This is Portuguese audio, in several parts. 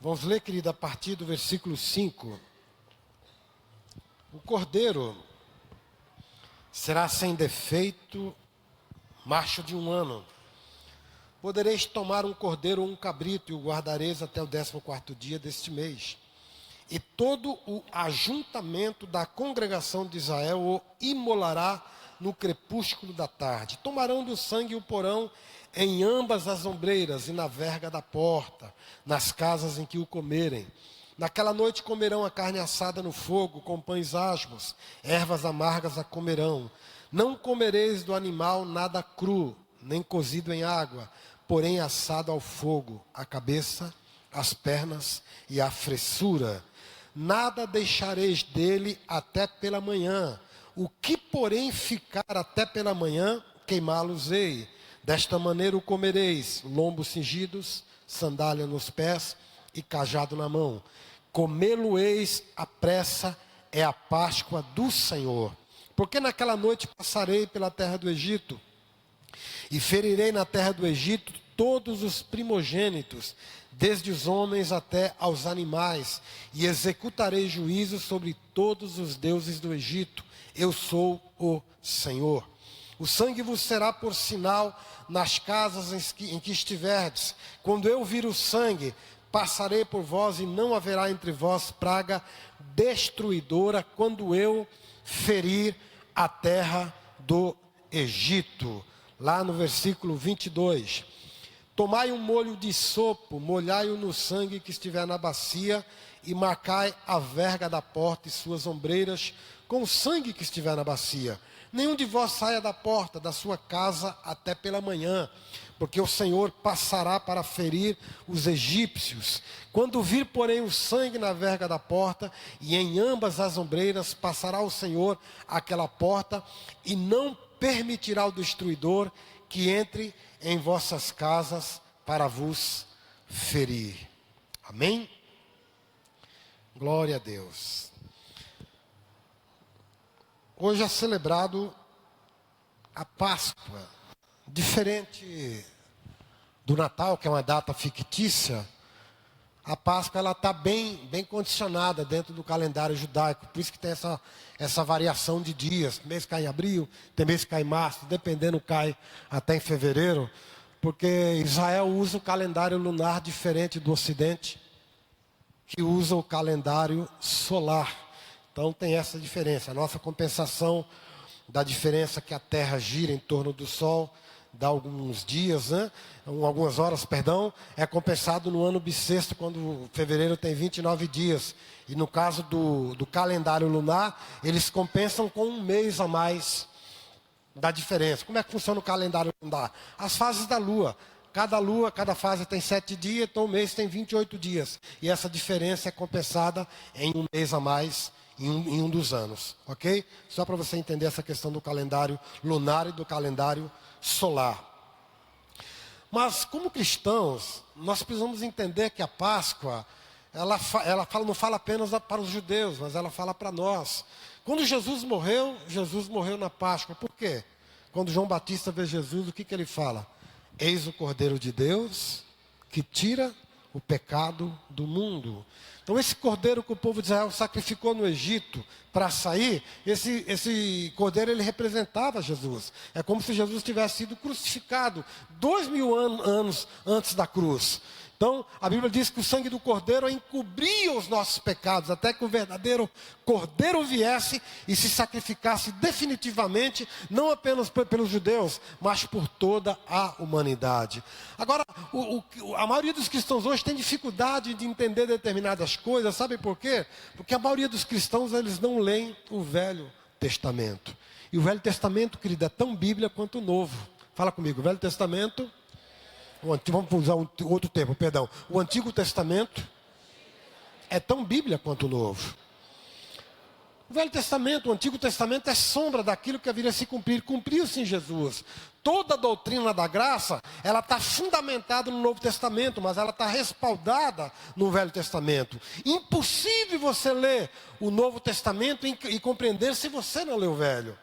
Vamos ler, querida, a partir do versículo 5. O cordeiro será sem defeito, macho de 1 ano. Podereis tomar um cordeiro ou um cabrito e o guardareis até o 14º dia deste mês. E todo o ajuntamento da congregação de Israel o imolará no crepúsculo da tarde. Tomarão do sangue e o porão em ambas as ombreiras e na verga da porta, nas casas em que o comerem. Naquela noite comerão a carne assada no fogo, com pães asmos, ervas amargas a comerão. Não comereis do animal nada cru, nem cozido em água, porém assado ao fogo, a cabeça, as pernas e a fressura. Nada deixareis dele até pela manhã. O que, porém, ficar até pela manhã, queimá-los-ei. Desta maneira o comereis, lombos cingidos, sandália nos pés e cajado na mão. Comê-lo-eis à pressa, é a Páscoa do Senhor. Porque naquela noite passarei pela terra do Egito, e ferirei na terra do Egito todos os primogênitos, desde os homens até aos animais, e executarei juízo sobre todos os deuses do Egito. Eu sou o Senhor. O sangue vos será por sinal nas casas em que estiverdes. Quando eu vir o sangue, passarei por vós, e não haverá entre vós praga destruidora, quando eu ferir a terra do Egito. Lá no versículo 22. Tomai um molho de sopo, molhai-o no sangue que estiver na bacia, e marcai a verga da porta e suas ombreiras com o sangue que estiver na bacia. Nenhum de vós saia da porta da sua casa até pela manhã, porque o Senhor passará para ferir os egípcios. Quando vir, porém, o sangue na verga da porta e em ambas as ombreiras, passará o Senhor àquela porta e não permitirá o destruidor que entre em vossas casas para vos ferir. Amém? Glória a Deus. Hoje é celebrado a Páscoa. Diferente do Natal, que é uma data fictícia, a Páscoa ela está bem condicionada dentro do calendário judaico. Por isso que tem essa variação de dias. Tem mês que cai em abril, tem mês que cai em março, dependendo cai até em fevereiro. Porque Israel usa o calendário lunar diferente do Ocidente, que usa o calendário solar. Então tem essa diferença. A nossa compensação da diferença que a Terra gira em torno do Sol, dá alguns dias, algumas horas, é compensado no ano bissexto, quando fevereiro tem 29 dias. E no caso do calendário lunar, eles compensam com 1 mês a mais da diferença. Como é que funciona o calendário lunar? As fases da Lua. Cada fase tem 7 dias, então o mês tem 28 dias. E essa diferença é compensada em 1 mês a mais em um dos anos, ok? Só para você entender essa questão do calendário lunar e do calendário solar. Mas como cristãos, nós precisamos entender que a Páscoa, não fala apenas para os judeus, mas ela fala para nós. Quando Jesus morreu na Páscoa. Por quê? Quando João Batista vê Jesus, o que ele fala? Eis o Cordeiro de Deus que tira o pecado do mundo. Então esse cordeiro que o povo de Israel sacrificou no Egito para sair, esse cordeiro ele representava Jesus. É como se Jesus tivesse sido crucificado 2000 anos antes da cruz. Então a Bíblia diz que o sangue do cordeiro encobria os nossos pecados, até que o verdadeiro cordeiro viesse e se sacrificasse definitivamente, não apenas pelos judeus, mas por toda a humanidade. Agora, a maioria dos cristãos hoje tem dificuldade de entender determinadas coisas, sabe por quê? Porque a maioria dos cristãos, eles não leem o Velho Testamento. E o Velho Testamento, querido, é tão Bíblia quanto o Novo. Fala comigo, o Velho Testamento... Vamos usar outro termo, perdão. O Antigo Testamento é tão Bíblia quanto o Novo. O Velho Testamento, o Antigo Testamento é sombra daquilo que haveria se cumprir. Cumpriu-se em Jesus. Toda a doutrina da graça, ela está fundamentada no Novo Testamento, mas ela está respaldada no Velho Testamento. Impossível você ler o Novo Testamento e compreender se você não lê o Velho.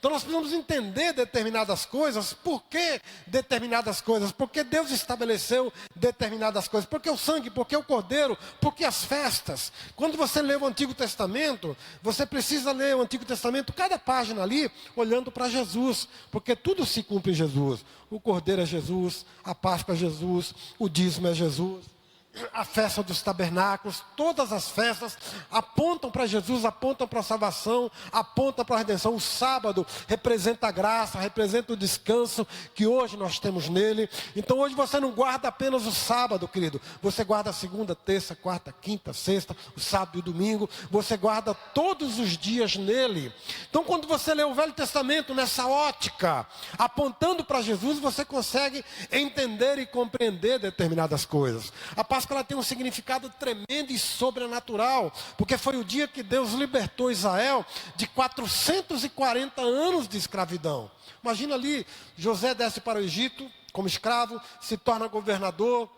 Então nós precisamos entender determinadas coisas. Por que determinadas coisas? Porque Deus estabeleceu determinadas coisas. Por que o sangue? Por que o cordeiro? Por que as festas? Quando você lê o Antigo Testamento, você precisa ler o Antigo Testamento, cada página ali, olhando para Jesus. Porque tudo se cumpre em Jesus. O cordeiro é Jesus, a Páscoa é Jesus, o dízimo é Jesus. A festa dos tabernáculos, todas as festas apontam para Jesus, apontam para a salvação, apontam para a redenção. O sábado representa a graça, representa o descanso que hoje nós temos nele. Então hoje você não guarda apenas o sábado, querido. Você guarda a segunda, terça, quarta, quinta, sexta, o sábado e o domingo. Você guarda todos os dias nele. Então quando você lê o Velho Testamento nessa ótica, apontando para Jesus, você consegue entender e compreender determinadas coisas. A Páscoa ela tem um significado tremendo e sobrenatural, porque foi o dia que Deus libertou Israel de 440 anos de escravidão. Imagina ali, José desce para o Egito como escravo, se torna governador,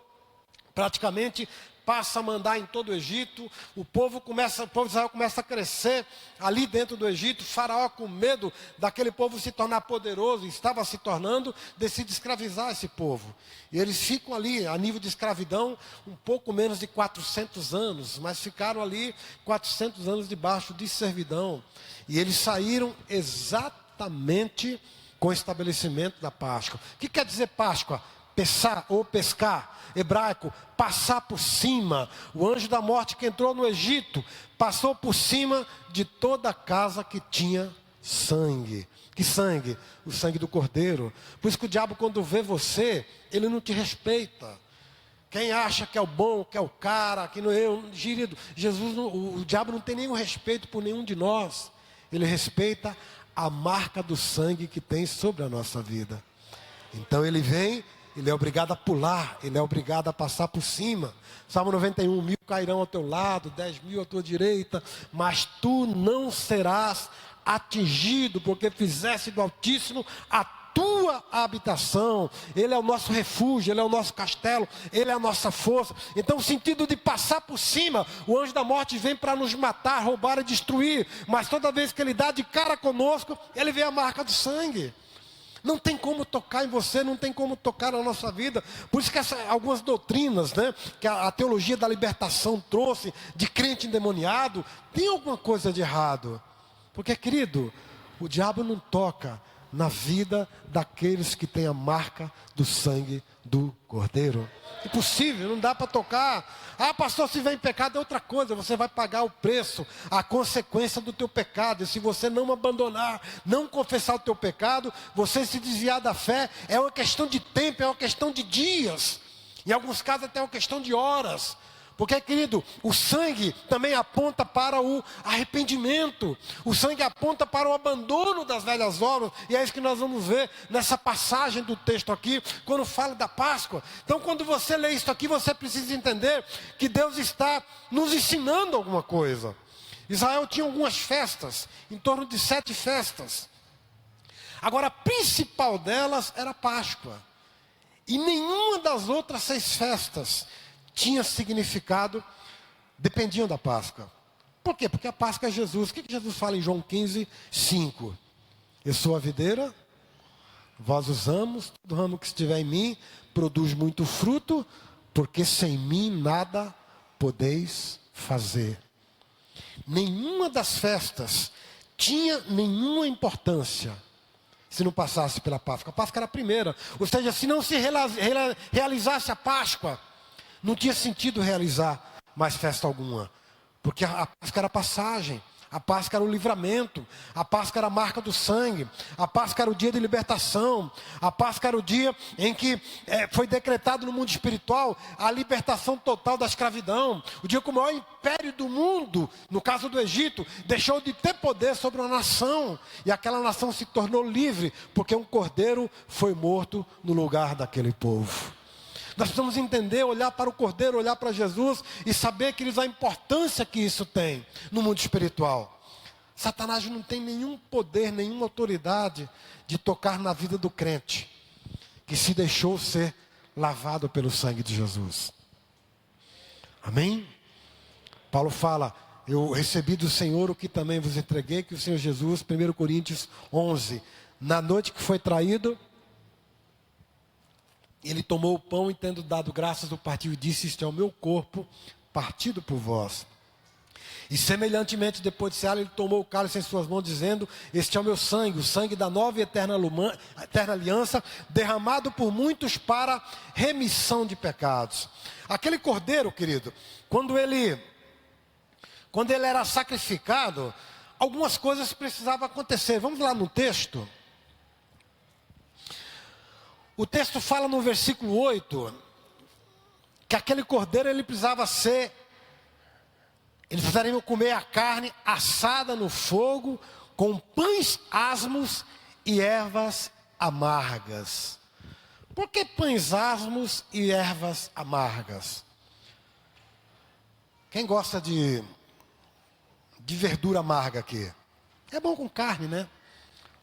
praticamente passa a mandar em todo o Egito. O povo de Israel começa a crescer ali dentro do Egito. Faraó, com medo daquele povo se tornar poderoso, estava se tornando, decide escravizar esse povo. E eles ficam ali, a nível de escravidão, um pouco menos de 400 anos, mas ficaram ali 400 anos debaixo de servidão. E eles saíram exatamente com o estabelecimento da Páscoa. O que quer dizer Páscoa? Pesar ou pescar, hebraico, passar por cima. O anjo da morte que entrou no Egito, passou por cima de toda a casa que tinha sangue. Que sangue? O sangue do cordeiro. Por isso que o diabo, quando vê você, ele não te respeita. Quem acha que é o bom, que é o cara, que não é, querido, Jesus, o diabo não tem nenhum respeito por nenhum de nós. Ele respeita a marca do sangue que tem sobre a nossa vida. Então ele vem, ele é obrigado a pular, ele é obrigado a passar por cima. Salmo 91, 1000 cairão ao teu lado, 10.000 à tua direita, mas tu não serás atingido, porque fizeste do Altíssimo a tua habitação. Ele é o nosso refúgio, ele é o nosso castelo, ele é a nossa força. Então o sentido de passar por cima, o anjo da morte vem para nos matar, roubar e destruir, mas toda vez que ele dá de cara conosco, ele vê a marca do sangue. Não tem como tocar em você, não tem como tocar na nossa vida. Por isso que algumas doutrinas, né, que a teologia da libertação trouxe, de crente endemoniado, tem alguma coisa de errado. Porque, querido, o diabo não toca na vida daqueles que têm a marca do sangue do Cordeiro. Impossível, não dá para tocar. Ah, pastor, se vem em pecado é outra coisa. Você vai pagar o preço, a consequência do teu pecado. E se você não abandonar, não confessar o teu pecado, você se desviar da fé, é uma questão de tempo, é uma questão de dias. Em alguns casos até uma questão de horas. Porque, querido, o sangue também aponta para o arrependimento. O sangue aponta para o abandono das velhas obras. E é isso que nós vamos ver nessa passagem do texto aqui, quando fala da Páscoa. Então, quando você lê isso aqui, você precisa entender que Deus está nos ensinando alguma coisa. Israel tinha algumas festas, em torno de 7 festas. Agora, a principal delas era a Páscoa. E nenhuma das outras 6 festas tinha significado, dependiam da Páscoa. Por quê? Porque a Páscoa é Jesus. O que Jesus fala em João 15, 5? Eu sou a videira, vós os ramos, todo ramo que estiver em mim produz muito fruto, porque sem mim nada podeis fazer. Nenhuma das festas tinha nenhuma importância se não passasse pela Páscoa. A Páscoa era a primeira. Ou seja, se não se realizasse a Páscoa, não tinha sentido realizar mais festa alguma. Porque a Páscoa era a passagem. A Páscoa era o livramento. A Páscoa era a marca do sangue. A Páscoa era o dia de libertação. A Páscoa era o dia em que foi decretado no mundo espiritual a libertação total da escravidão. O dia que o maior império do mundo, no caso do Egito, deixou de ter poder sobre uma nação. E aquela nação se tornou livre, porque um cordeiro foi morto no lugar daquele povo. Nós precisamos entender, olhar para o Cordeiro, olhar para Jesus e saber, queridos, a importância que isso tem no mundo espiritual. Satanás não tem nenhum poder, nenhuma autoridade de tocar na vida do crente que se deixou ser lavado pelo sangue de Jesus. Amém? Paulo fala, eu recebi do Senhor o que também vos entreguei, que o Senhor Jesus, 1 Coríntios 11, na noite que foi traído, ele tomou o pão e tendo dado graças, o partiu e disse: este é o meu corpo, partido por vós. E semelhantemente, depois de cear, ele tomou o cálice em suas mãos, dizendo: este é o meu sangue, o sangue da nova e eterna aliança, derramado por muitos para remissão de pecados. Aquele cordeiro, querido, quando ele era sacrificado, algumas coisas precisavam acontecer. Vamos lá no texto. O texto fala no versículo 8, que aquele cordeiro eles precisariam comer a carne assada no fogo, com pães asmos e ervas amargas. Por que pães asmos e ervas amargas? Quem gosta de verdura amarga aqui? É bom com carne, né?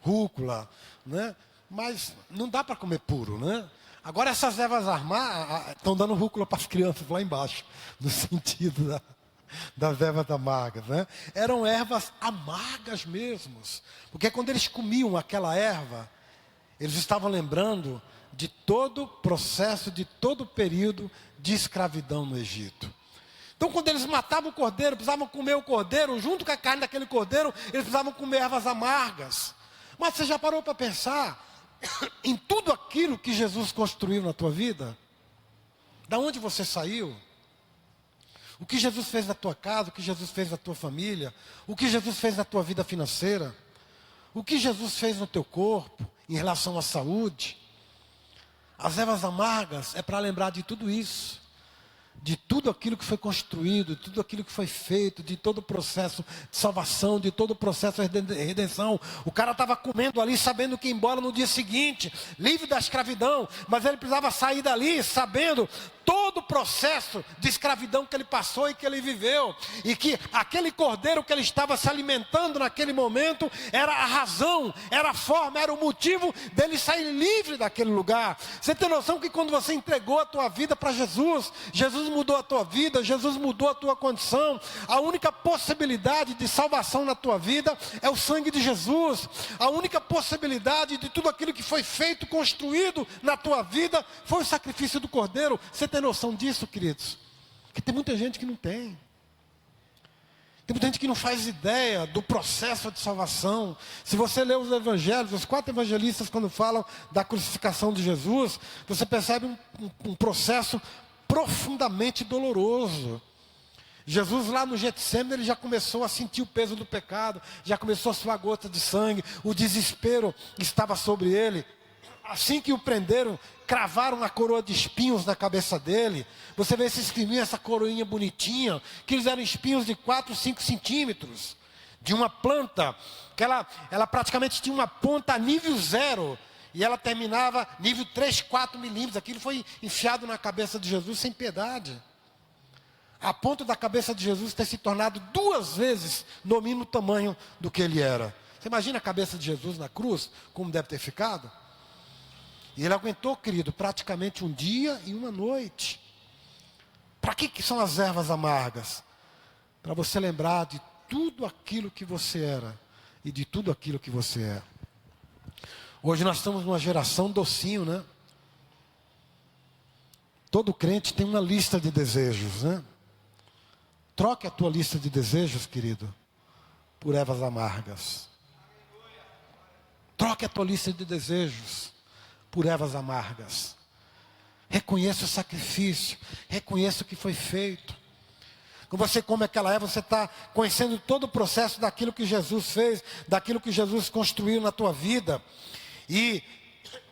Rúcula, né? Mas não dá para comer puro, né? Agora essas ervas amargas estão dando rúcula para as crianças lá embaixo, no sentido das ervas amargas, né? Eram ervas amargas mesmo, porque quando eles comiam aquela erva, eles estavam lembrando de todo o processo, de todo o período de escravidão no Egito. Então, quando eles matavam o cordeiro, precisavam comer o cordeiro, junto com a carne daquele cordeiro, eles precisavam comer ervas amargas. Mas você já parou para pensar em tudo aquilo que Jesus construiu na tua vida? Da onde você saiu? O que Jesus fez na tua casa, o que Jesus fez na tua família, o que Jesus fez na tua vida financeira, o que Jesus fez no teu corpo, em relação à saúde. As ervas amargas é para lembrar de tudo isso, de tudo aquilo que foi construído, de tudo aquilo que foi feito, de todo o processo de salvação, de todo o processo de redenção. O cara estava comendo ali, sabendo que ia embora no dia seguinte, livre da escravidão, mas ele precisava sair dali, sabendo todo o processo de escravidão que ele passou e que ele viveu, e que aquele cordeiro que ele estava se alimentando naquele momento, era a razão, era a forma, era o motivo dele sair livre daquele lugar. Você tem noção que quando você entregou a tua vida para Jesus, Jesus mudou a tua vida, Jesus mudou a tua condição. A única possibilidade de salvação na tua vida é o sangue de Jesus. A única possibilidade de tudo aquilo que foi feito, construído na tua vida, foi o sacrifício do cordeiro. Você tem noção disso, queridos? Porque tem muita gente que não tem. Tem muita gente que não faz ideia do processo de salvação. Se você lê os evangelhos, os 4 evangelistas, quando falam da crucificação de Jesus, você percebe um processo profundamente doloroso. Jesus lá no Getsêmani, ele já começou a sentir o peso do pecado, já começou a suar gota de sangue, o desespero estava sobre ele. Assim que o prenderam, cravaram a coroa de espinhos na cabeça dele. Você vê esses espinhos, essa coroinha bonitinha, que eles eram espinhos de 4, 5 centímetros, de uma planta, que ela praticamente tinha uma ponta a nível 0, e ela terminava nível 3, 4 milímetros. Aquilo foi enfiado na cabeça de Jesus sem piedade. A ponto da cabeça de Jesus ter se tornado 2 vezes no mínimo tamanho do que ele era. Você imagina a cabeça de Jesus na cruz, como deve ter ficado? E ele aguentou, querido, praticamente um dia e uma noite. Para que são as ervas amargas? Para você lembrar de tudo aquilo que você era e de tudo aquilo que você é. Hoje nós estamos numa geração docinho, né? Todo crente tem uma lista de desejos, né? Troque a tua lista de desejos, querido, por ervas amargas. Troque a tua lista de desejos por ervas amargas. Reconheça o sacrifício, reconheça o que foi feito. Quando você come aquela erva, você está conhecendo todo o processo daquilo que Jesus fez, daquilo que Jesus construiu na tua vida. E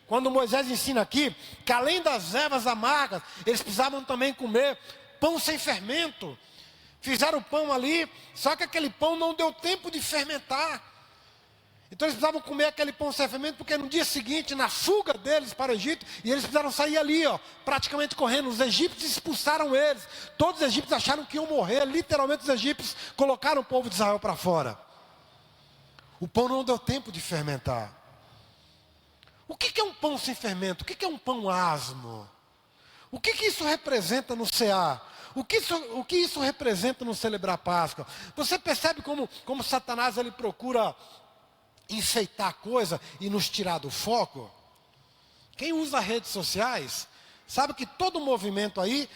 quando Moisés ensina aqui, que além das ervas amargas, eles precisavam também comer pão sem fermento. Fizeram o pão ali, só que aquele pão não deu tempo de fermentar. Então eles precisavam comer aquele pão sem fermento, porque no dia seguinte, na fuga deles para o Egito, e eles precisaram sair ali, praticamente correndo. Os egípcios expulsaram eles. Todos os egípcios acharam que iam morrer. Literalmente os egípcios colocaram o povo de Israel para fora. O pão não deu tempo de fermentar. O que é um pão sem fermento? O que é um pão asmo? O que isso representa no cear? O que isso representa no celebrar a Páscoa? Você percebe como Satanás ele procura enfeitar a coisa e nos tirar do foco? Quem usa redes sociais, sabe que todo movimento aí,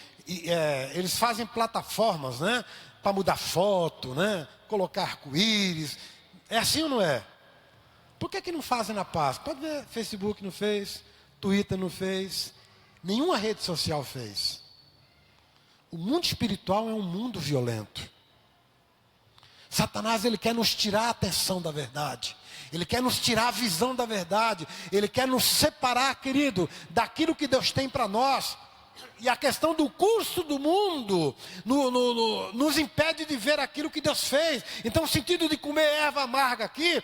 eles fazem plataformas, né? Para mudar foto, né? Colocar arco-íris. É assim ou não é? Por que não fazem na Páscoa? Pode ver, Facebook não fez, Twitter não fez, nenhuma rede social fez. O mundo espiritual é um mundo violento. Satanás ele quer nos tirar a atenção da verdade. Ele quer nos tirar a visão da verdade. Ele quer nos separar, querido, daquilo que Deus tem para nós. E a questão do curso do mundo nos impede de ver aquilo que Deus fez. Então o sentido de comer erva amarga aqui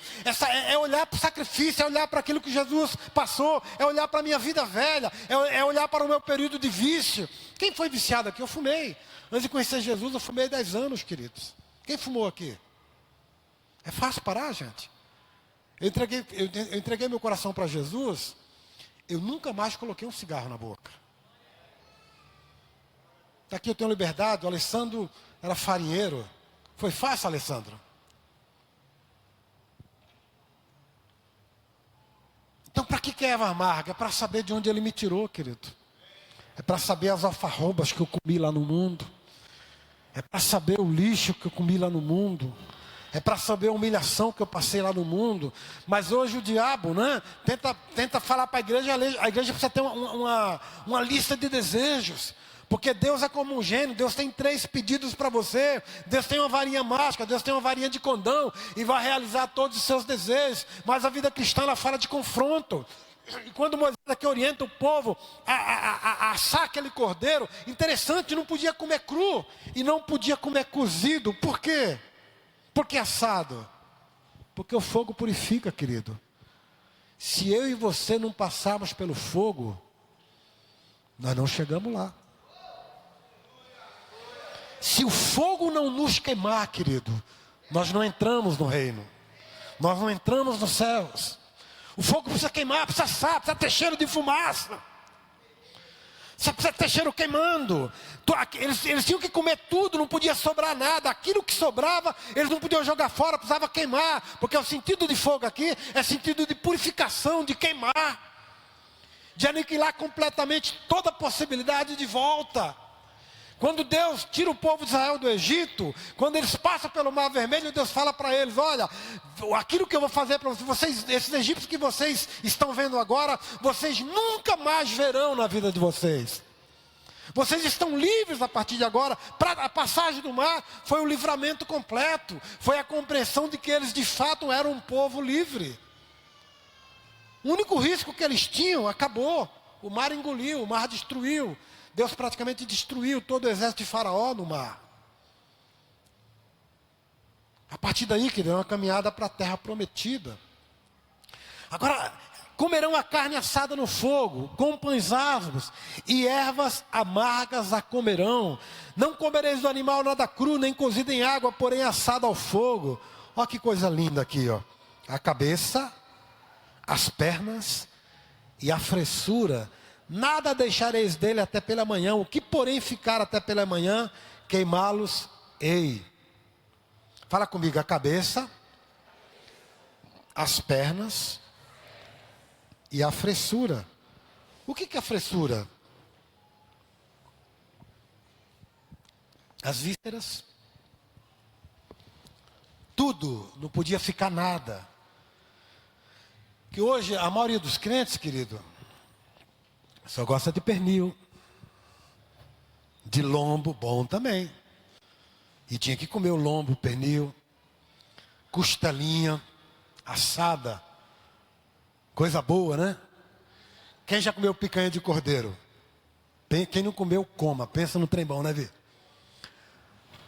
é olhar para o sacrifício, é olhar para aquilo que Jesus passou, é olhar para a minha vida velha, é olhar para o meu período de vício. Quem foi viciado aqui? Eu fumei. Antes de conhecer Jesus, eu fumei 10 anos, queridos. Quem fumou aqui? É fácil parar, gente. Eu entreguei meu coração para Jesus, eu nunca mais coloquei um cigarro na boca. Aqui eu tenho liberdade, o Alessandro era farinheiro. Foi fácil, Alessandro? Então para que é erva amarga? É para saber de onde ele me tirou, querido. É para saber as alfarrobas que eu comi lá no mundo. É para saber o lixo que eu comi lá no mundo. É para saber a humilhação que eu passei lá no mundo. Mas hoje o diabo, né, tenta falar para a igreja precisa ter uma lista de desejos. Porque Deus é como um gênio, Deus tem 3 pedidos para você. Deus tem uma varinha mágica, Deus tem uma varinha de condão e vai realizar todos os seus desejos. Mas a vida cristã, ela fala de confronto. E quando Moisés aqui orienta o povo a assar aquele cordeiro, interessante, não podia comer cru e não podia comer cozido. Por quê? Porque assado? Porque o fogo purifica, querido. Se eu e você não passarmos pelo fogo, nós não chegamos lá. Se o fogo não nos queimar, querido, nós não entramos no reino. Nós não entramos nos céus. O fogo precisa queimar, precisa assar, precisa ter cheiro de fumaça. Você precisa ter cheiro queimando. Eles tinham que comer tudo, não podia sobrar nada. Aquilo que sobrava, eles não podiam jogar fora, precisava queimar. Porque o sentido de fogo aqui é sentido de purificação, de queimar. De aniquilar completamente toda possibilidade de volta. Quando Deus tira o povo de Israel do Egito, quando eles passam pelo Mar Vermelho, Deus fala para eles: olha, aquilo que eu vou fazer para vocês, esses egípcios que vocês estão vendo agora, vocês nunca mais verão na vida de vocês. Vocês estão livres a partir de agora. A passagem do mar foi o livramento completo, foi a compreensão de que eles de fato eram um povo livre. O único risco que eles tinham acabou. O mar engoliu, o mar destruiu. Deus praticamente destruiu todo o exército de Faraó no mar. A partir daí, querido, é uma caminhada para a terra prometida. Agora, comerão a carne assada no fogo, com pães asmos, e ervas amargas a comerão. Não comereis do animal nada cru, nem cozido em água, porém assado ao fogo. Olha que coisa linda aqui, ó. A cabeça, as pernas e a fressura. Nada deixareis dele até pela manhã. O que porém ficar até pela manhã, queimá-los-ei. Fala comigo, a cabeça, as pernas e a fressura. O que é a fressura? As vísceras. Tudo, não podia ficar nada. Que hoje a maioria dos crentes, querido, só gosta de pernil, de lombo, bom também. E tinha que comer o lombo, pernil, costelinha, assada. Coisa boa, né? Quem já comeu picanha de cordeiro? Quem não comeu, coma. Pensa no trem bom, né, Vi?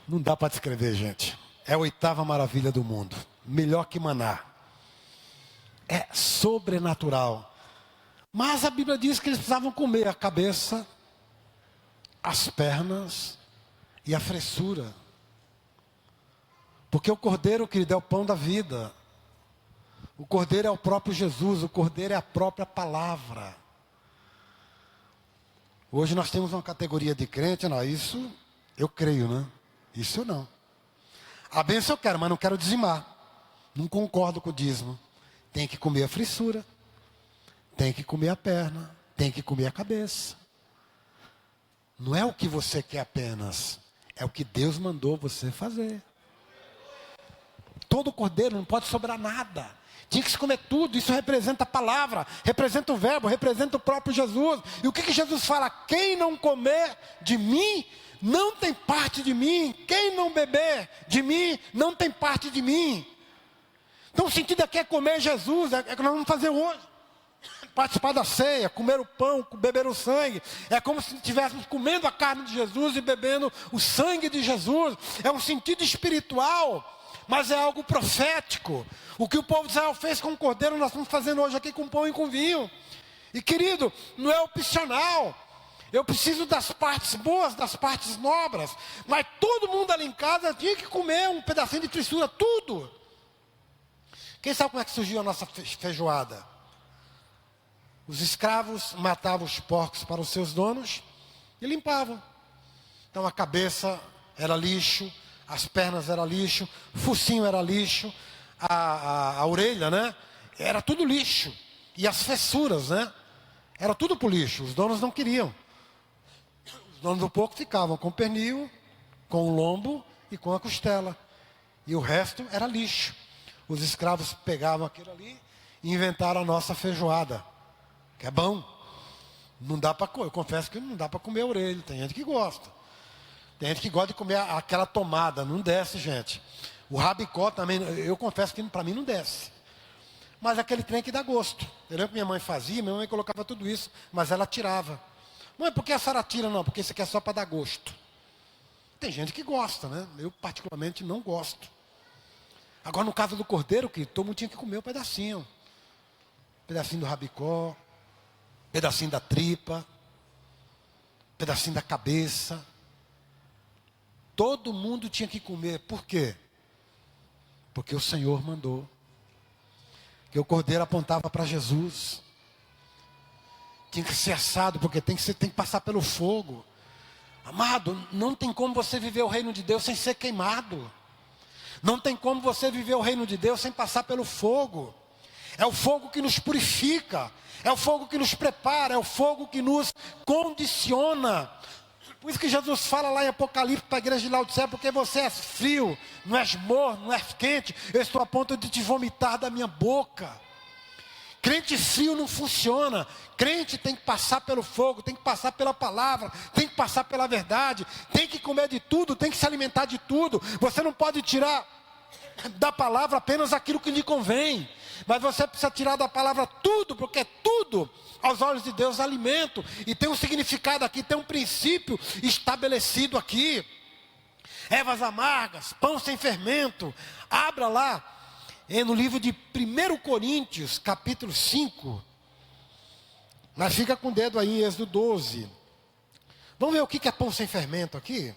Não dá para descrever, gente. É a 8ª maravilha do mundo. Melhor que maná. É sobrenatural. Mas a Bíblia diz que eles precisavam comer a cabeça, as pernas e a fressura. Porque o cordeiro, querido, é o pão da vida. O cordeiro é o próprio Jesus, o cordeiro é a própria palavra. Hoje nós temos uma categoria de crente, não, isso eu creio, né? Isso não. A bênção eu quero, mas não quero dizimar. Não concordo com o dízimo. Tem que comer a frissura. Tem que comer a perna. Tem que comer a cabeça. Não é o que você quer apenas. É o que Deus mandou você fazer. Todo cordeiro não pode sobrar nada. Tinha que se comer tudo. Isso representa a palavra, representa o verbo, representa o próprio Jesus. E o que Jesus fala? Quem não comer de mim, não tem parte de mim. Quem não beber de mim, não tem parte de mim. Então o sentido aqui é comer Jesus. É o que nós vamos fazer hoje. Participar da ceia, comer o pão, beber o sangue. É como se estivéssemos comendo a carne de Jesus e bebendo o sangue de Jesus. É um sentido espiritual, mas é algo profético. O que o povo de Israel fez com o cordeiro, nós estamos fazendo hoje aqui com pão e com vinho. E querido, não é opcional. Eu preciso das partes boas, das partes nobres. Mas todo mundo ali em casa tinha que comer um pedacinho de frissura, tudo. Quem sabe como é que surgiu a nossa feijoada? Os escravos matavam os porcos para os seus donos e limpavam. Então a cabeça era lixo, as pernas eram lixo, o focinho era lixo, a orelha, né? Era tudo lixo. E as fessuras, né? Era tudo para o lixo. Os donos não queriam. Os donos do porco ficavam com o pernil, com o lombo e com a costela. E o resto era lixo. Os escravos pegavam aquilo ali e inventaram a nossa feijoada. Que é bom. Não dá para comer. Eu confesso que não dá para comer a orelha. Tem gente que gosta. Tem gente que gosta de comer aquela tomada. Não desce, gente. O rabicó também, eu confesso que para mim não desce. Mas aquele trem que dá gosto. Eu lembro que minha mãe fazia, minha mãe colocava tudo isso, mas ela tirava. Mãe, por que a senhora tira? Não, porque isso aqui é só para dar gosto. Tem gente que gosta, né? Eu particularmente não gosto. Agora no caso do cordeiro, que todo mundo tinha que comer um pedacinho. Um pedacinho do rabicó. Pedacinho da tripa, pedacinho da cabeça. Todo mundo tinha que comer. Por quê? Porque o Senhor mandou. Que o cordeiro apontava para Jesus. Tinha que ser assado, porque tem que passar pelo fogo. Amado, não tem como você viver o reino de Deus sem ser queimado. Não tem como você viver o reino de Deus sem passar pelo fogo. É o fogo que nos purifica. É o fogo que nos prepara, é o fogo que nos condiciona. Por isso que Jesus fala lá em Apocalipse para a igreja de Laodiceia, porque você é frio, não és morno, não és quente, eu estou a ponto de te vomitar da minha boca. Crente frio não funciona. Crente tem que passar pelo fogo, tem que passar pela palavra, tem que passar pela verdade, tem que comer de tudo, tem que se alimentar de tudo. Você não pode tirar da palavra apenas aquilo que lhe convém. Mas você precisa tirar da palavra tudo, porque tudo, aos olhos de Deus, é alimento. E tem um significado aqui, tem um princípio estabelecido aqui. Ervas amargas, pão sem fermento. Abra lá, no livro de 1 Coríntios, capítulo 5. Mas fica com o dedo aí em Êxodo 12. Vamos ver o que é pão sem fermento aqui?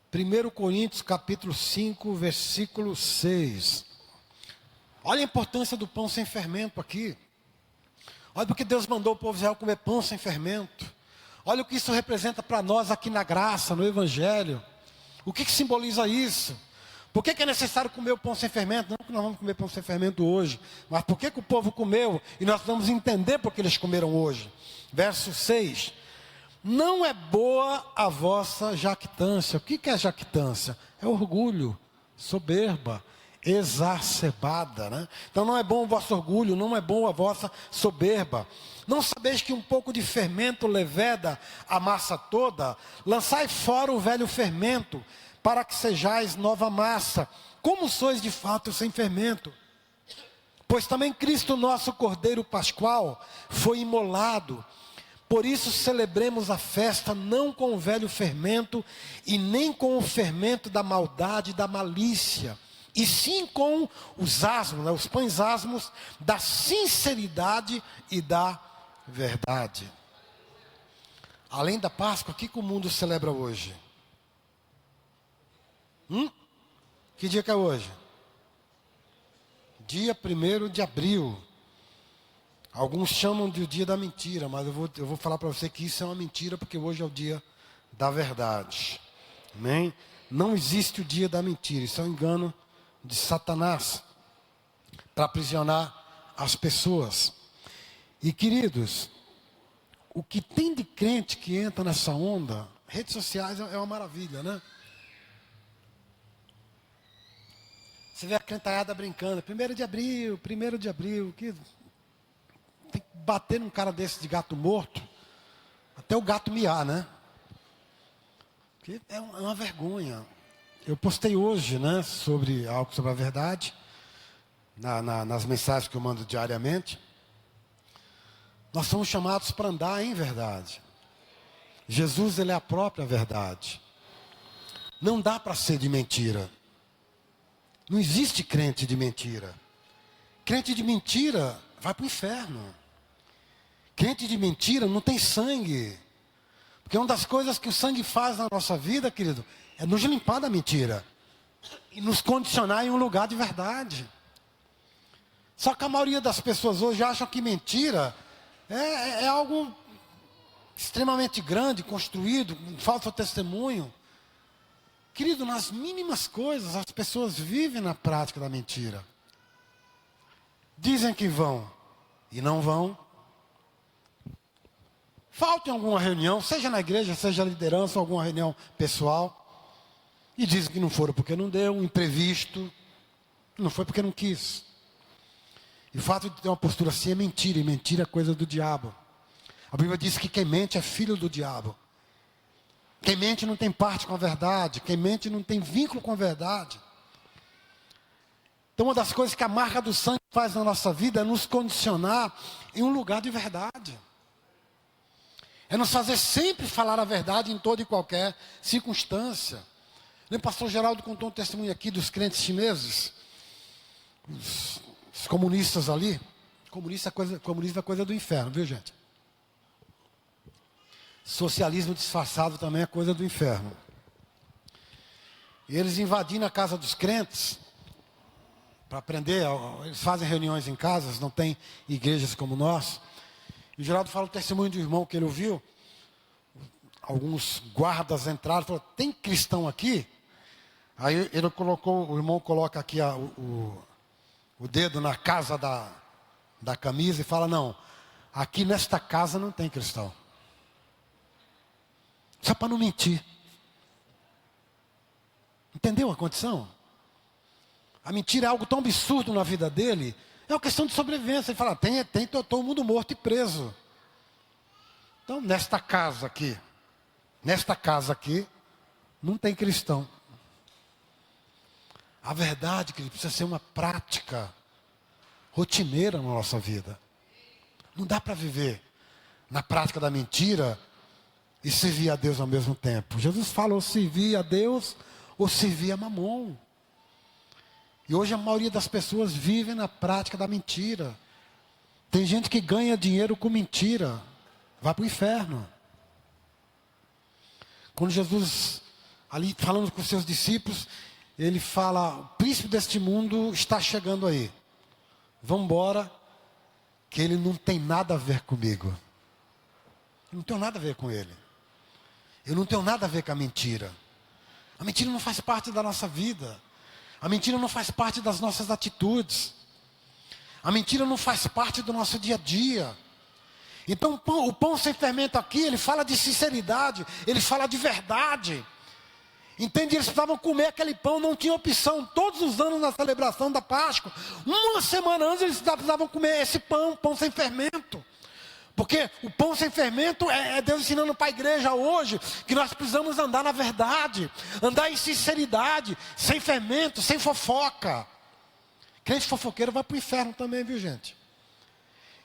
Primeiro Coríntios capítulo 5, versículo 6. Olha a importância do pão sem fermento aqui. Olha porque Deus mandou o povo de Israel comer pão sem fermento. Olha o que isso representa para nós aqui na graça, no Evangelho. O que simboliza isso? Por que é necessário comer o pão sem fermento? Não que nós vamos comer pão sem fermento hoje. Mas por que o povo comeu? E nós vamos entender por que eles comeram hoje. Verso 6. Não é boa a vossa jactância. O que é jactância? É orgulho, soberba, exacerbada, né? Então não é bom o vosso orgulho, não é bom a vossa soberba. Não sabeis que um pouco de fermento leveda a massa toda? Lançai fora o velho fermento, para que sejais nova massa. Como sois de fato sem fermento? Pois também Cristo, nosso Cordeiro Pascual, foi imolado. Por isso celebremos a festa não com o velho fermento e nem com o fermento da maldade e da malícia, e sim com os asmos, né, os pães asmos da sinceridade e da verdade. Além da Páscoa, o que o mundo celebra hoje? Que dia que é hoje? Dia 1º de abril. Alguns chamam de o dia da mentira, mas eu vou falar para você que isso é uma mentira, porque hoje é o dia da verdade. Amém? Não existe o dia da mentira, isso é um engano de Satanás para aprisionar as pessoas. E queridos, o que tem de crente que entra nessa onda, redes sociais é uma maravilha, né? Você vê a cantarada brincando, 1º de abril, 1º de abril, que tem que bater num cara desse de gato morto, até o gato miar, né? Que é uma vergonha. Eu postei hoje, né, sobre algo sobre a verdade, nas mensagens que eu mando diariamente. Nós somos chamados para andar em verdade. Jesus, ele é a própria verdade. Não dá para ser de mentira. Não existe crente de mentira. Crente de mentira vai para o inferno. Crente de mentira não tem sangue. Porque uma das coisas que o sangue faz na nossa vida, querido, é nos limpar da mentira. E nos condicionar em um lugar de verdade. Só que a maioria das pessoas hoje acham que mentira é algo extremamente grande, construído, um falso testemunho. Querido, nas mínimas coisas, as pessoas vivem na prática da mentira. Dizem que vão e não vão. Faltam em alguma reunião, seja na igreja, seja na liderança, alguma reunião pessoal. E dizem que não foram porque não deu, um imprevisto. Não foi porque não quis. E o fato de ter uma postura assim é mentira, e mentira é coisa do diabo. A Bíblia diz que quem mente é filho do diabo. Quem mente não tem parte com a verdade. Quem mente não tem vínculo com a verdade. Então uma das coisas que a marca do sangue faz na nossa vida é nos condicionar em um lugar de verdade. É nos fazer sempre falar a verdade em toda e qualquer circunstância. O pastor Geraldo contou um testemunho aqui dos crentes chineses. Os comunistas ali. Comunismo é coisa do inferno, viu, gente? Socialismo disfarçado também é coisa do inferno. E eles invadindo a casa dos crentes para aprender. Eles fazem reuniões em casas, não tem igrejas como nós. E o Geraldo fala o testemunho de um irmão que ele ouviu. Alguns guardas entraram e falaram: tem cristão aqui? Aí ele colocou, o irmão coloca aqui o dedo na casa da camisa e fala: não, aqui nesta casa não tem cristão. Só para não mentir. Entendeu a condição? A mentira é algo tão absurdo na vida dele. É uma questão de sobrevivência. Ele fala: tem todo mundo morto e preso. Então, nesta casa aqui, não tem cristão. A verdade é que precisa ser uma prática rotineira na nossa vida. Não dá para viver na prática da mentira e servir a Deus ao mesmo tempo. Jesus fala: ou servir a Deus ou servir a Mamon. E hoje a maioria das pessoas vive na prática da mentira. Tem gente que ganha dinheiro com mentira, vai para o inferno. Quando Jesus, ali falando com os seus discípulos, ele fala: o príncipe deste mundo está chegando aí. Vamos embora, que ele não tem nada a ver comigo. Eu não tenho nada a ver com ele. Eu não tenho nada a ver com a mentira. A mentira não faz parte da nossa vida. A mentira não faz parte das nossas atitudes. A mentira não faz parte do nosso dia a dia. Então o pão sem fermento aqui, ele fala de sinceridade, ele fala de verdade. Entende? Eles precisavam comer aquele pão, não tinha opção. Todos os anos na celebração da Páscoa, uma semana antes eles precisavam comer esse pão sem fermento. Porque o pão sem fermento é Deus ensinando para a igreja hoje que nós precisamos andar na verdade, andar em sinceridade, sem fermento, sem fofoca. Crente fofoqueiro vai para o inferno também, viu, gente?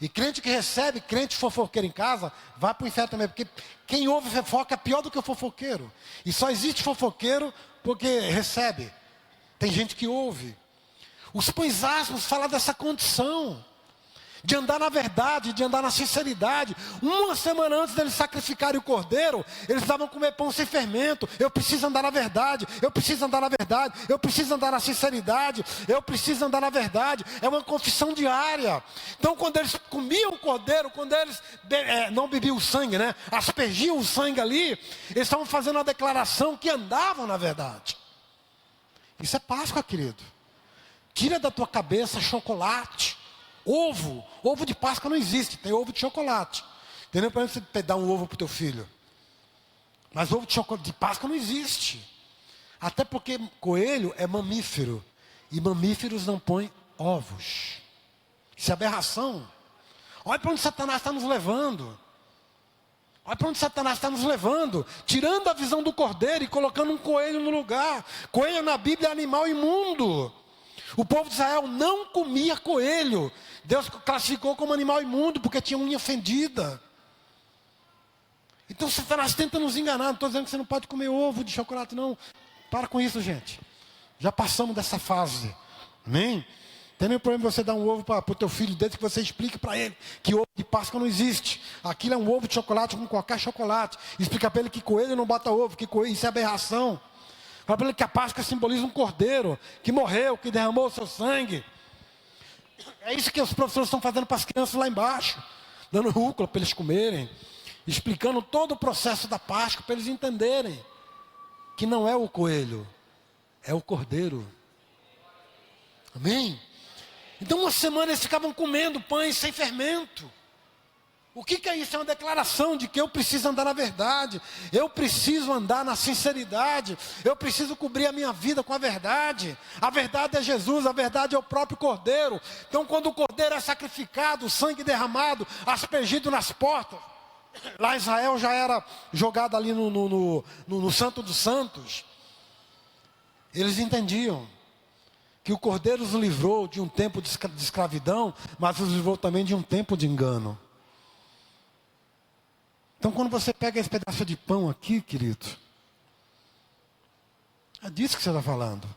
E crente que recebe crente fofoqueiro em casa, vai para o inferno também. Porque quem ouve fofoca é pior do que o fofoqueiro. E só existe fofoqueiro porque recebe. Tem gente que ouve. Os pães asmos falam dessa condição de andar na verdade, de andar na sinceridade. Uma semana antes deles sacrificarem o cordeiro, eles precisavam comer pão sem fermento. Eu preciso andar na verdade, eu preciso andar na verdade, eu preciso andar na sinceridade, eu preciso andar na verdade. É uma confissão diária. Então, quando eles comiam o cordeiro, quando eles não bebiam o sangue, né? Aspergiam o sangue ali, eles estavam fazendo uma declaração que andavam na verdade. Isso é Páscoa, querido. Tira da tua cabeça chocolate. Ovo de Páscoa não existe, tem ovo de chocolate. Entendeu? Para você dar um ovo para o teu filho. Mas ovo de Páscoa não existe. Até porque coelho é mamífero. E mamíferos não põem ovos. Isso é aberração. Olha para onde Satanás está nos levando. Olha para onde Satanás está nos levando. Tirando a visão do cordeiro e colocando um coelho no lugar. Coelho na Bíblia é animal imundo. O povo de Israel não comia coelho. Deus classificou como animal imundo porque tinha unha fendida. Então Satanás tenta nos enganar. Não estou dizendo que você não pode comer ovo de chocolate, não. Para com isso, gente. Já passamos dessa fase. Amém? Tem nenhum problema você dar um ovo para o teu filho, desde que você explique para ele que ovo de Páscoa não existe. Aquilo é um ovo de chocolate como qualquer chocolate. Explica para ele que coelho não bota ovo, que coelho, isso é aberração. Fala para ele que a Páscoa simboliza um cordeiro que morreu, que derramou o seu sangue. É isso que os professores estão fazendo para as crianças lá embaixo. Dando rúcula para eles comerem. Explicando todo o processo da Páscoa para eles entenderem. Que não é o coelho, é o cordeiro. Amém? Então uma semana eles ficavam comendo pães sem fermento. O que é isso? É uma declaração de que eu preciso andar na verdade. Eu preciso andar na sinceridade. Eu preciso cobrir a minha vida com a verdade. A verdade é Jesus, a verdade é o próprio cordeiro. Então quando o cordeiro é sacrificado, o sangue derramado, aspergido nas portas. Lá Israel já era jogado ali no Santo dos Santos. Eles entendiam que o cordeiro os livrou de um tempo de escravidão, mas os livrou também de um tempo de engano. Então quando você pega esse pedaço de pão aqui, querido, é disso que você está falando.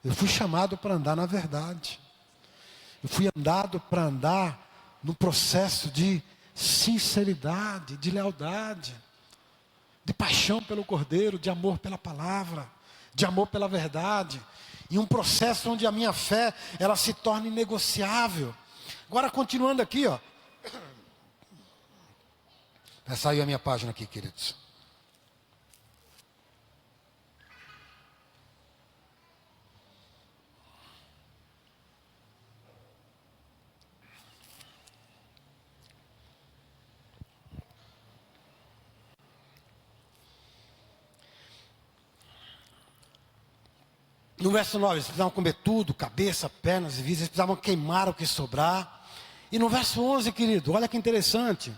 Eu fui chamado para andar na verdade. Eu fui andado para andar no processo de sinceridade, de lealdade, de paixão pelo cordeiro, de amor pela palavra, de amor pela verdade. E um processo onde a minha fé, ela se torna inegociável. Agora continuando aqui, ó. Saiu a minha página aqui, queridos. No verso 9, eles precisavam comer tudo, cabeça, pernas e vísceras, eles precisavam queimar o que sobrar. E no verso 11, querido, olha que interessante.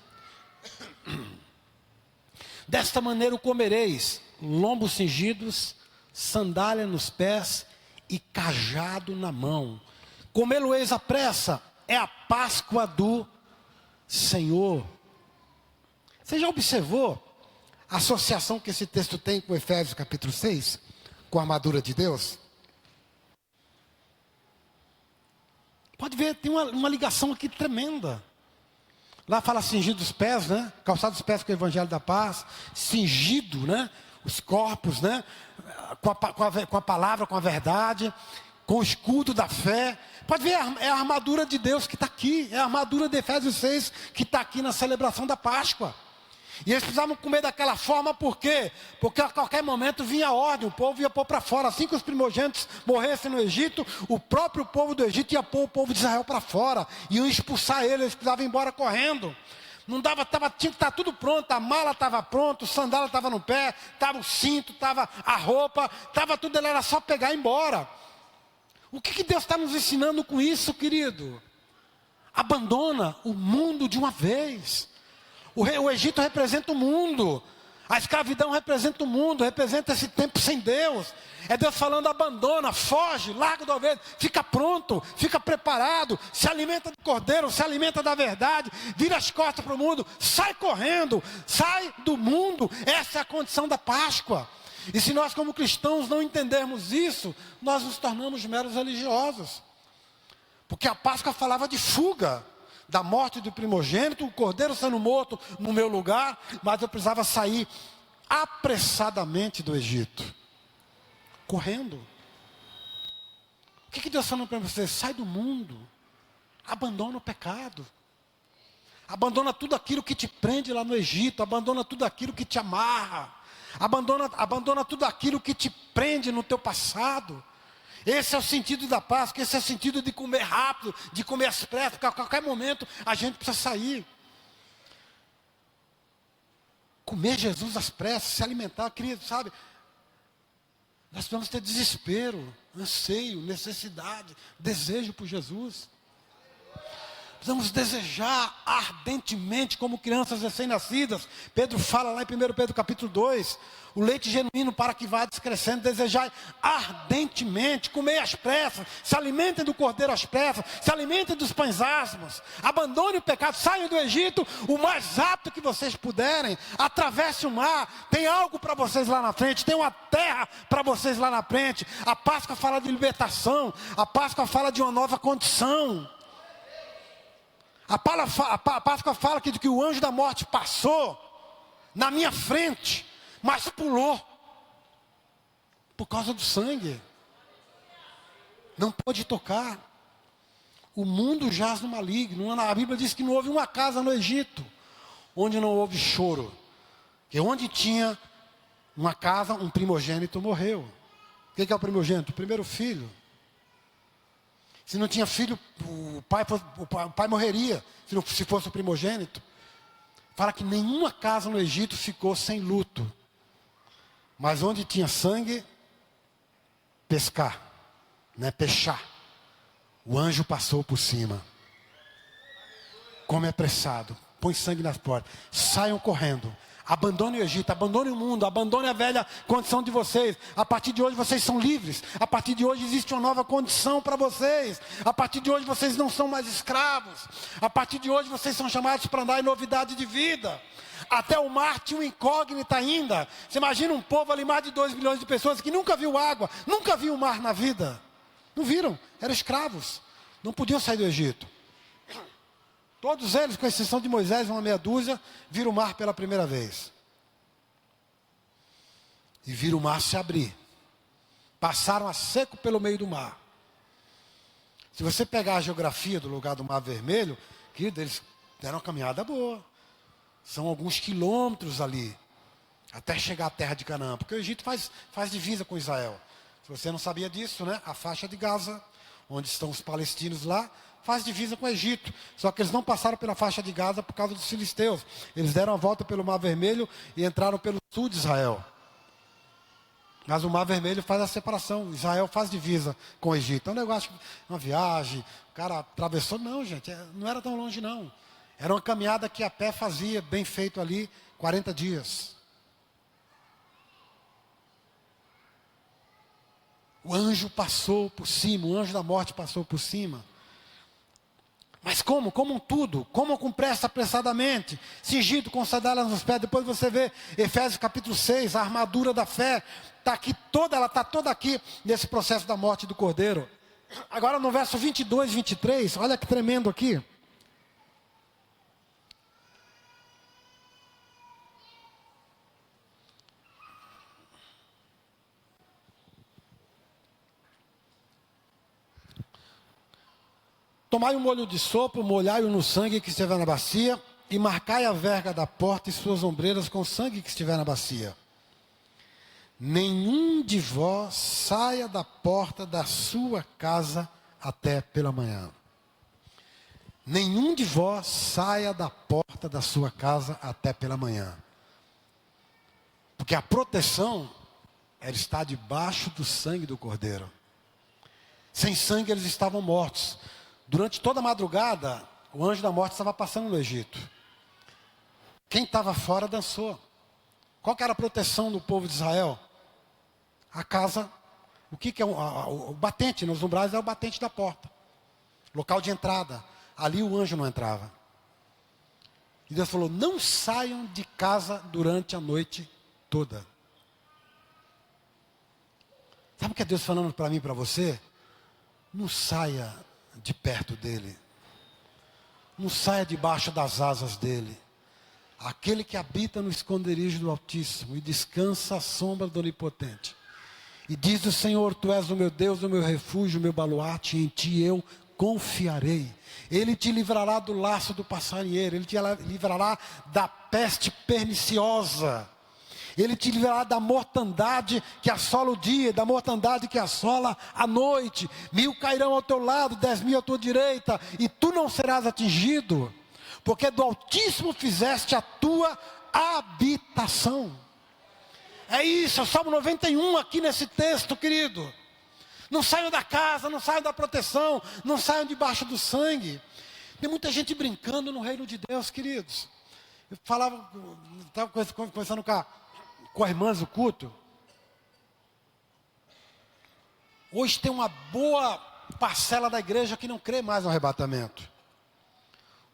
Desta maneira o comereis, lombos cingidos, sandália nos pés e cajado na mão. Comê-lo-eis à pressa, é a Páscoa do Senhor. Você já observou a associação que esse texto tem com Efésios capítulo 6? Com a armadura de Deus? Pode ver, tem uma ligação aqui tremenda. Lá fala cingido os pés, né? Calçado os pés com o evangelho da paz. Cingido, né? Os corpos, né? Com a palavra, com a verdade. Com o escudo da fé. Pode ver, é a armadura de Deus que está aqui. É a armadura de Efésios 6 que está aqui na celebração da Páscoa. E eles precisavam comer daquela forma, por quê? Porque a qualquer momento vinha a ordem, o povo ia pôr para fora. Assim que os primogênitos morressem no Egito, o próprio povo do Egito ia pôr o povo de Israel para fora. Iam expulsar eles precisavam ir embora correndo. Não dava, tinha que estar tudo pronto, a mala estava pronta, o sandália estava no pé, estava o cinto, estava a roupa, estava tudo, era só pegar e ir embora. O que Deus está nos ensinando com isso, querido? Abandona o mundo de uma vez. O Egito representa o mundo. A escravidão representa o mundo, representa esse tempo sem Deus. É Deus falando, abandona, foge, larga do ovelha, fica pronto, fica preparado, se alimenta do cordeiro, se alimenta da verdade, vira as costas para o mundo, sai correndo, sai do mundo. Essa é a condição da Páscoa. E se nós como cristãos não entendermos isso, nós nos tornamos meros religiosos. Porque a Páscoa falava de fuga, da morte do primogênito, o cordeiro sendo morto no meu lugar, mas eu precisava sair apressadamente do Egito, correndo. O que Deus está falando para você? Sai do mundo, abandona o pecado, abandona tudo aquilo que te prende lá no Egito, abandona tudo aquilo que te amarra, abandona tudo aquilo que te prende no teu passado. Esse é o sentido da Páscoa, esse é o sentido de comer rápido, de comer às pressas, porque a qualquer momento a gente precisa sair. Comer Jesus às pressas, se alimentar, querido, sabe? Nós precisamos ter desespero, anseio, necessidade, desejo por Jesus. Precisamos desejar ardentemente como crianças recém-nascidas. Pedro fala lá em 1 Pedro capítulo 2, o leite genuíno para que vá descrescendo, desejar ardentemente, comer às pressas, se alimentem do cordeiro às pressas, se alimentem dos pães asmos, abandone o pecado, saiam do Egito o mais rápido que vocês puderem, atravesse o mar, tem algo para vocês lá na frente, tem uma terra para vocês lá na frente. A Páscoa fala de libertação, a Páscoa fala de uma nova condição. A Páscoa fala que o anjo da morte passou na minha frente, mas pulou, por causa do sangue. Não pôde tocar. O mundo jaz no maligno. A Bíblia diz que não houve uma casa no Egito onde não houve choro. Que onde tinha uma casa, um primogênito morreu. O que é o primogênito? O primeiro filho. Se não tinha filho, o pai morreria, se fosse o primogênito. Fala que nenhuma casa no Egito ficou sem luto. Mas onde tinha sangue, pescar, pechar. O anjo passou por cima. Come apressado, põe sangue nas portas. Saiam correndo. Abandone o Egito, abandone o mundo, abandone a velha condição de vocês. A partir de hoje vocês são livres. A partir de hoje existe uma nova condição para vocês. A partir de hoje vocês não são mais escravos. A partir de hoje vocês são chamados para andar em novidade de vida. Até o mar tinha uma incógnita ainda. Você imagina um povo ali, mais de 2 milhões de pessoas que nunca viu água, nunca viu o mar na vida. Não viram, eram escravos. Não podiam sair do Egito. Todos eles, com exceção de Moisés, uma meia dúzia, viram o mar pela primeira vez. E viram o mar se abrir. Passaram a seco pelo meio do mar. Se você pegar a geografia do lugar do Mar Vermelho, querido, eles deram uma caminhada boa. São alguns quilômetros ali, até chegar à terra de Canaã. Porque o Egito faz divisa com Israel. Se você não sabia disso, a faixa de Gaza, onde estão os palestinos lá, faz divisa com o Egito. Só que eles não passaram pela faixa de Gaza por causa dos filisteus. Eles deram a volta pelo Mar Vermelho e entraram pelo sul de Israel. Mas o Mar Vermelho faz a separação. Israel faz divisa com o Egito. É um negócio, uma viagem, o cara atravessou. Não, gente, não era tão longe não. Era uma caminhada que a pé fazia, bem feito ali, 40 dias. O anjo passou por cima, o anjo da morte passou por cima. Mas como? Como um tudo, como com pressa, apressadamente, cingido com sandálias nos pés. Depois você vê Efésios capítulo 6, a armadura da fé, ela está toda aqui nesse processo da morte do Cordeiro. Agora no verso 22 e 23, olha que tremendo aqui. Tomai um molho de sopo, molhai-o no sangue que estiver na bacia, e marcai a verga da porta e suas ombreiras com o sangue que estiver na bacia. Nenhum de vós saia da porta da sua casa até pela manhã. Nenhum de vós saia da porta da sua casa até pela manhã. Porque a proteção, ela está debaixo do sangue do Cordeiro. Sem sangue eles estavam mortos. Durante toda a madrugada, o anjo da morte estava passando no Egito. Quem estava fora dançou. Qual que era a proteção do povo de Israel? A casa, o que é o batente? Nos umbrais é o batente da porta. Local de entrada. Ali o anjo não entrava. E Deus falou, não saiam de casa durante a noite toda. Sabe o que é Deus falando para mim e para você? Não saia de perto dele. Não saia debaixo das asas dele. Aquele que habita no esconderijo do Altíssimo e descansa à sombra do Onipotente. E diz o Senhor, tu és o meu Deus, o meu refúgio, o meu baluarte, e em ti eu confiarei. Ele te livrará do laço do passarinheiro, ele te livrará da peste perniciosa. Ele te livrará da mortandade que assola o dia, da mortandade que assola a noite. 1000 cairão ao teu lado, 10.000 à tua direita, e tu não serás atingido, porque do Altíssimo fizeste a tua habitação. É isso, é o Salmo 91 aqui nesse texto, querido. Não saiam da casa, não saiam da proteção, não saiam debaixo do sangue. Tem muita gente brincando no reino de Deus, queridos. Eu falava, estava conversando com a irmã do culto. Hoje tem uma boa parcela da igreja que não crê mais no arrebatamento.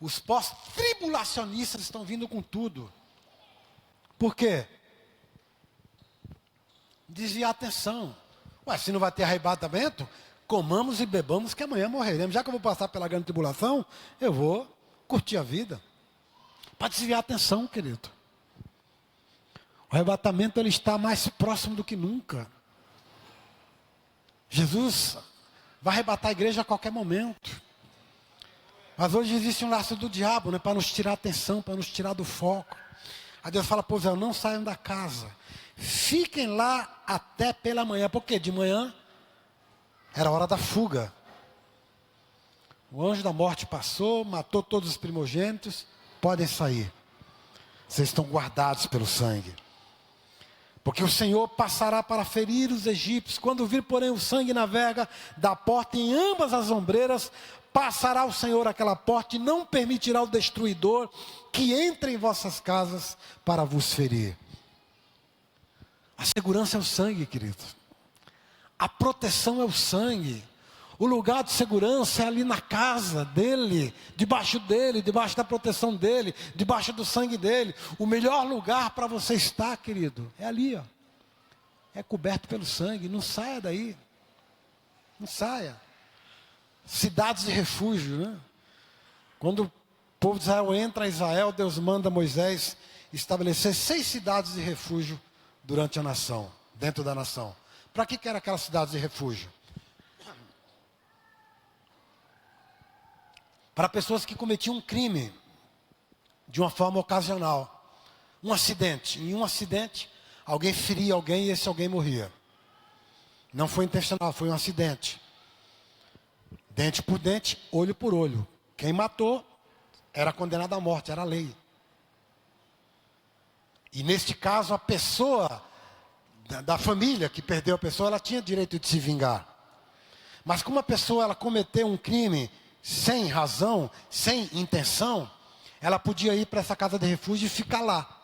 Os pós-tribulacionistas estão vindo com tudo. Por quê? Desviar a atenção. Ué, se não vai ter arrebatamento, comamos e bebamos que amanhã morreremos. Já que eu vou passar pela grande tribulação, eu vou curtir a vida. Para desviar a atenção, querido. O arrebatamento ele está mais próximo do que nunca. Jesus vai arrebatar a igreja a qualquer momento. Mas hoje existe um laço do diabo, né, para nos tirar a atenção, para nos tirar do foco. Aí Deus fala, pois não saiam da casa. Fiquem lá até pela manhã. Porque de manhã era a hora da fuga. O anjo da morte passou, matou todos os primogênitos. Podem sair. Vocês estão guardados pelo sangue. Porque o Senhor passará para ferir os egípcios. Quando vir, porém, o sangue na verga da porta em ambas as ombreiras, passará o Senhor aquela porta e não permitirá o destruidor que entre em vossas casas para vos ferir. A segurança é o sangue, querido. A proteção é o sangue. O lugar de segurança é ali na casa dele, debaixo da proteção dele, debaixo do sangue dele. O melhor lugar para você estar, querido, é ali, ó. É coberto pelo sangue. Não saia daí. Não saia. Cidades de refúgio, né? Quando o povo de Israel entra a Israel, Deus manda Moisés estabelecer 6 cidades de refúgio durante a nação, dentro da nação. Para que eram aquelas cidades de refúgio? Para pessoas que cometiam um crime de uma forma ocasional. Um acidente. Em um acidente, alguém feria alguém e esse alguém morria. Não foi intencional, foi um acidente. Dente por dente, olho por olho. Quem matou era condenado à morte, era a lei. E neste caso, a pessoa da família que perdeu a pessoa, ela tinha direito de se vingar. Mas como a pessoa ela cometeu um crime sem razão, sem intenção, ela podia ir para essa casa de refúgio e ficar lá.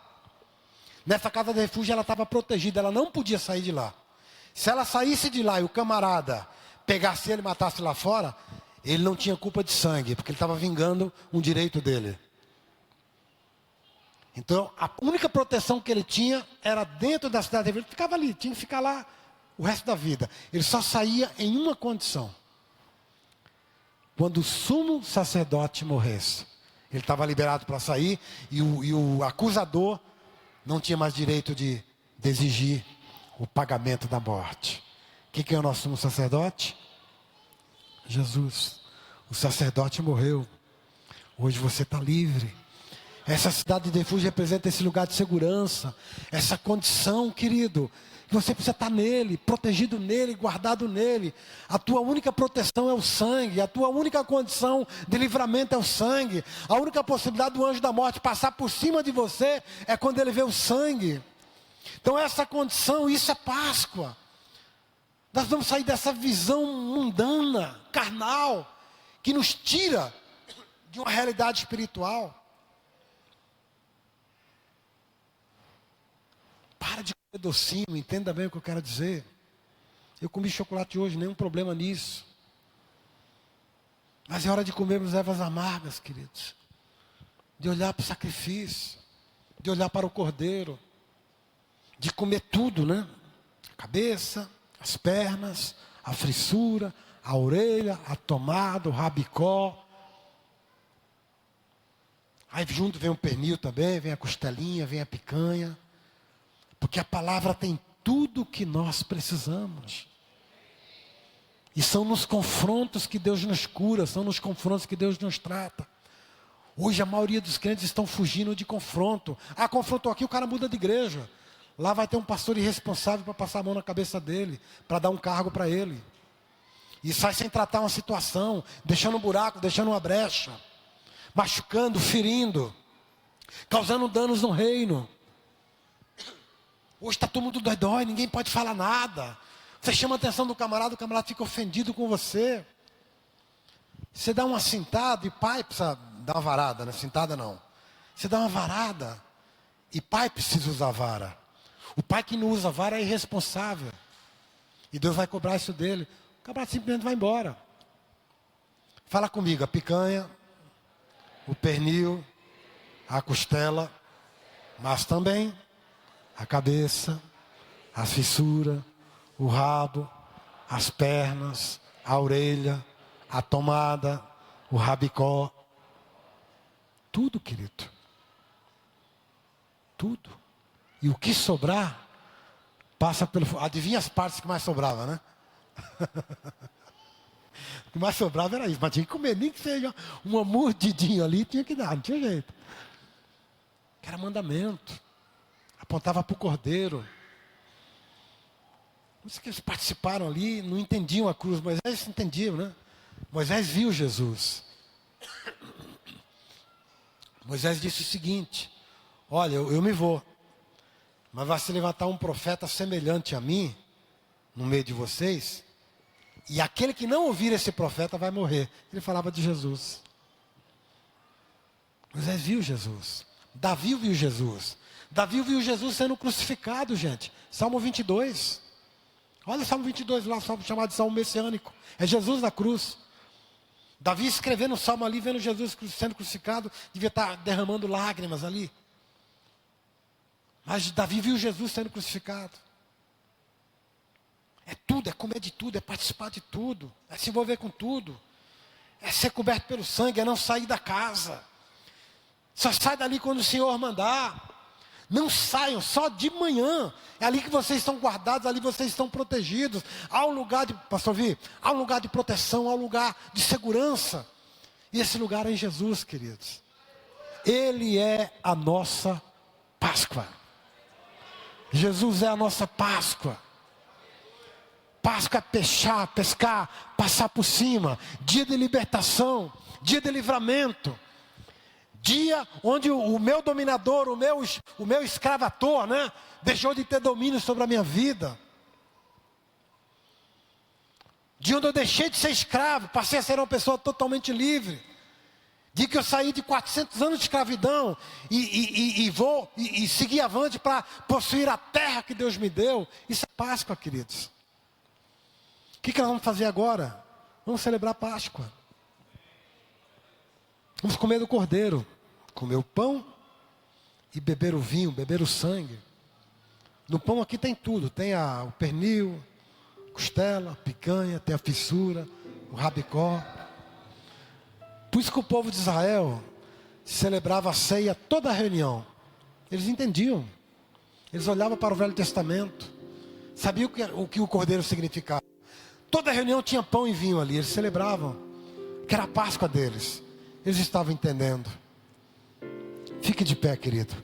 Nessa casa de refúgio ela estava protegida, ela não podia sair de lá. Se ela saísse de lá e o camarada pegasse ele e matasse lá fora, ele não tinha culpa de sangue, porque ele estava vingando um direito dele. Então, a única proteção que ele tinha era dentro da cidade de refúgio. Ele ficava ali, tinha que ficar lá o resto da vida. Ele só saía em uma condição. Quando o sumo sacerdote morresse, ele estava liberado para sair e o acusador não tinha mais direito de exigir o pagamento da morte. Quem é o nosso sumo sacerdote? Jesus. O sacerdote morreu. Hoje você está livre. Essa cidade de refúgio representa esse lugar de segurança, essa condição, querido. Você precisa estar nele, protegido nele, guardado nele. A tua única proteção é o sangue. A tua única condição de livramento é o sangue. A única possibilidade do anjo da morte passar por cima de você é quando ele vê o sangue. Então essa condição, isso é Páscoa. Nós vamos sair dessa visão mundana, carnal, que nos tira de uma realidade espiritual. Para de comer docinho, entenda bem o que eu quero dizer. Eu comi chocolate hoje, nenhum problema nisso. Mas é hora de comermos ervas amargas, queridos. De olhar para o sacrifício, de olhar para o cordeiro, de comer tudo, né? A cabeça, as pernas, a frissura, a orelha, a tomada, o rabicó. Aí junto vem o pernil também, vem a costelinha, vem a picanha. Porque a palavra tem tudo o que nós precisamos. E são nos confrontos que Deus nos cura, são nos confrontos que Deus nos trata. Hoje a maioria dos crentes estão fugindo de confronto. Ah, confrontou aqui, o cara muda de igreja. Lá vai ter um pastor irresponsável para passar a mão na cabeça dele, para dar um cargo para ele. E sai sem tratar uma situação, deixando um buraco, deixando uma brecha, machucando, ferindo, causando danos no reino. Hoje está todo mundo dói, ninguém pode falar nada. Você chama a atenção do camarada, o camarada fica ofendido com você. Você dá uma cintada, e pai precisa dar uma varada, não é cintada não. Você dá uma varada, e pai precisa usar vara. O pai que não usa vara é irresponsável. E Deus vai cobrar isso dele. O camarada simplesmente vai embora. Fala comigo, a picanha, o pernil, a costela, mas também a cabeça, a fissura, o rabo, as pernas, a orelha, a tomada, o rabicó. Tudo, querido. Tudo. E o que sobrar, passa pelo... Adivinha as partes que mais sobrava, né? O que mais sobrava era isso. Mas tinha que comer, nem que seja uma mordidinha ali, tinha que dar, não tinha jeito. Era mandamento. Apontava para o cordeiro. Por isso que eles participaram ali, não entendiam a cruz. Moisés entendia, né? Moisés viu Jesus. Moisés disse o seguinte: olha, eu me vou, mas vai se levantar um profeta semelhante a mim, no meio de vocês, e aquele que não ouvir esse profeta vai morrer. Ele falava de Jesus. Moisés viu Jesus. Davi viu Jesus. Davi viu Jesus sendo crucificado, gente. Salmo 22. Olha o Salmo 22 lá, chamado de Salmo Messiânico. É Jesus na cruz. Davi escrevendo o Salmo ali, vendo Jesus sendo crucificado, devia estar derramando lágrimas ali. Mas Davi viu Jesus sendo crucificado. É tudo, é comer de tudo, é participar de tudo, é se envolver com tudo. É ser coberto pelo sangue, é não sair da casa. Só sai dali quando o Senhor mandar. Não saiam, só de manhã. É ali que vocês estão guardados, ali vocês estão protegidos. Há um lugar de, pastor Vi, há um lugar de proteção, há um lugar de segurança. E esse lugar é em Jesus, queridos. Ele é a nossa Páscoa. Jesus é a nossa Páscoa. Páscoa é pescar, passar por cima. Dia de libertação, dia de livramento. Dia onde o meu dominador, o meu escravator, né, deixou de ter domínio sobre a minha vida. Dia onde eu deixei de ser escravo, passei a ser uma pessoa totalmente livre. Dia que eu saí de 400 anos de escravidão e segui avante para possuir a terra que Deus me deu. Isso é Páscoa, queridos. O que nós vamos fazer agora? Vamos celebrar Páscoa. Vamos comer do cordeiro, comer o pão e beber o vinho, beber o sangue. No pão aqui tem tudo, tem o pernil, costela, picanha, tem a fissura, o rabicó. Por isso que o povo de Israel celebrava a ceia toda a reunião. Eles entendiam, eles olhavam para o Velho Testamento, sabiam o que o cordeiro significava. Toda a reunião tinha pão e vinho ali, eles celebravam, que era a Páscoa deles. Eles estavam entendendo. Fique de pé, querido.